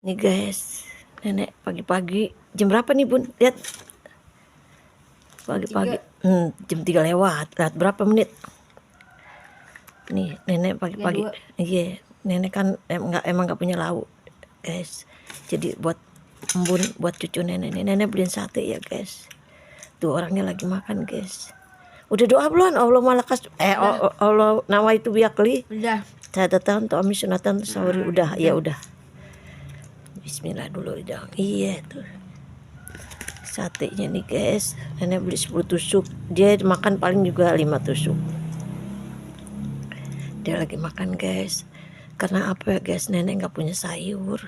Nih guys, nenek pagi-pagi jam berapa nih Bun? Lihat pagi-pagi. Jam 3 lewat. Lihat berapa menit? Nih nenek pagi-pagi. Iya, nenek kan emang nggak punya lauk guys. Jadi buat embun buat cucu nenek. Nenek beliin sate ya guys. Tuh orangnya lagi makan guys. Udah doa belum? Allah malakas Allah nawa itu biakli. Udah. Catatan tuh amin sunatan sahuri udah. Ya udah. Bismillah dulu dong. Iya tuh. Satenya nih guys, nenek beli 10 tusuk, dia makan paling juga 5 tusuk. Dia lagi makan guys, karena apa ya guys, nenek nggak punya sayur,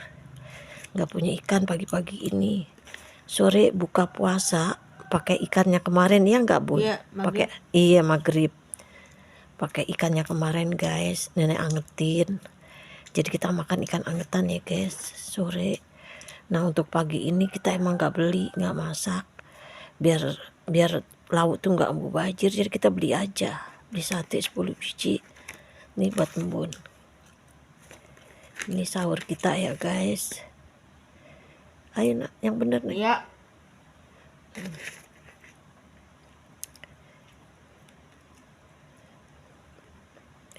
nggak punya ikan pagi-pagi ini. Sore buka puasa pakai ikannya kemarin ya nggak Bun? Iya, Pakai iya maghrib, pakai ikannya kemarin guys, nenek angetin. Jadi kita makan ikan angetan ya guys sore. Nah untuk pagi ini kita emang nggak beli, nggak masak. biar biar lauk tuh nggak mubazir, jadi kita beli aja, beli sate 10 biji nih buat embun. Ini sahur kita ya guys, ayo nak yang bener nih. Iya.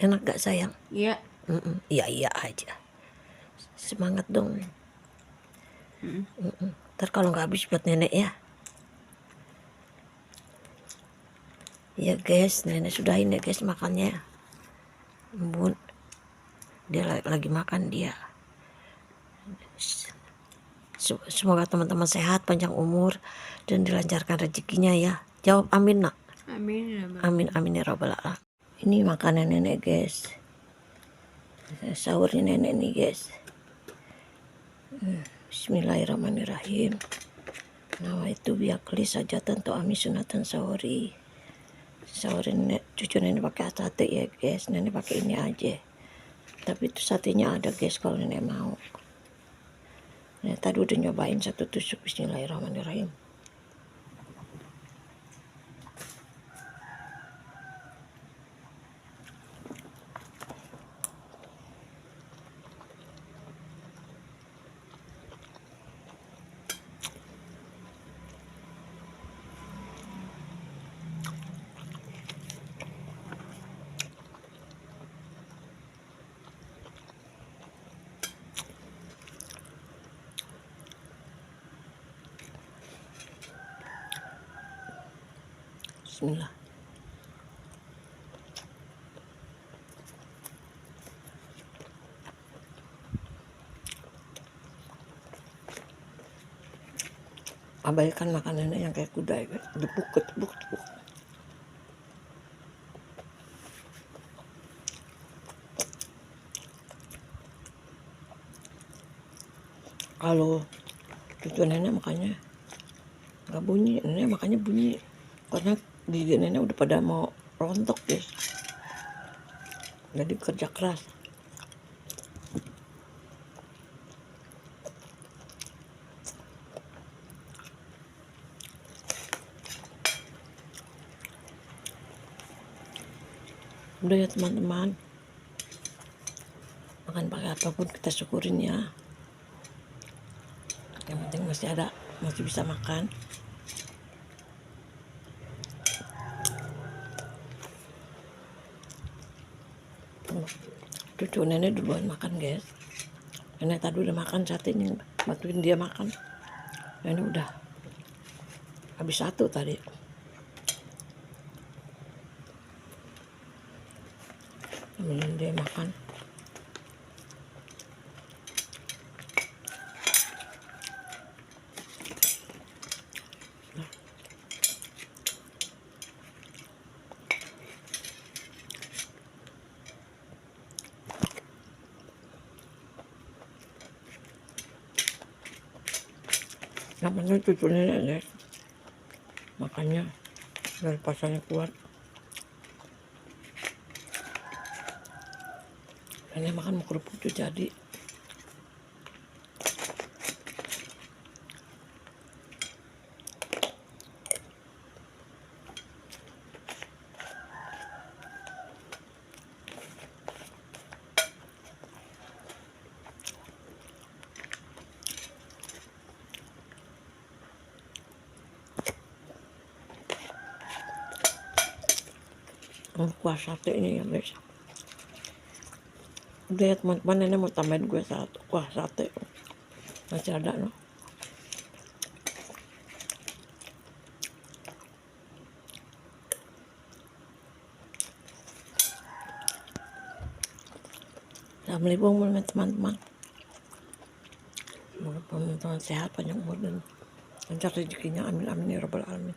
Enak gak sayang? Iya. Iya iya aja, semangat dong. Ntar kalau nggak habis buat nenek ya. Ya guys, nenek sudahin ya guys makannya. Embun dia lagi makan dia. Semoga teman-teman sehat, panjang umur, dan dilancarkan rezekinya ya. Jawab amin nak. Amin. Amin amin ya robbal alamin. Ini makanan nenek guys. Sahurnya nenek nih guys. Bismillahirrahmanirrahim. Nah itu biakli saja tentu amin sunatan sahuri. Sahur nenek, cucu nenek pakai sate ya guys. Nenek pakai ini aja. Tapi itu satenya ada guys kalau nenek mau. Nenek tadi udah nyobain 1 tusuk. Bismillahirrahmanirrahim. Bismillah. Abaikan makanannya yang kayak kuda ya, tepuk. Kalau cucu nenek makanya nggak bunyi, nenek makanya bunyi karena gigi nenek udah pada mau rontok guys. Jadi kerja keras. Udah ya teman-teman, makan pakai apapun kita syukurin ya. Yang penting masih ada, masih bisa makan. Cucu nenek duluan makan guys. Nenek tadi udah makan satenya, bantuin dia makan. Nenek udah habis 1 tadi. Temenin dia makan. Namanya cucu nenek guys, makanya dari pasarnya kuat. Nenek makan mau kerupuk tuh jadi. kuah sate ini ya guys. Udah ya teman-teman, nenek mau tambahin gue satu kuah sate masih ada loh. Assalamualaikum teman-teman, semoga teman-teman sehat, panjang umur dan lancar rezekinya, amin amin ya rabbal alamin.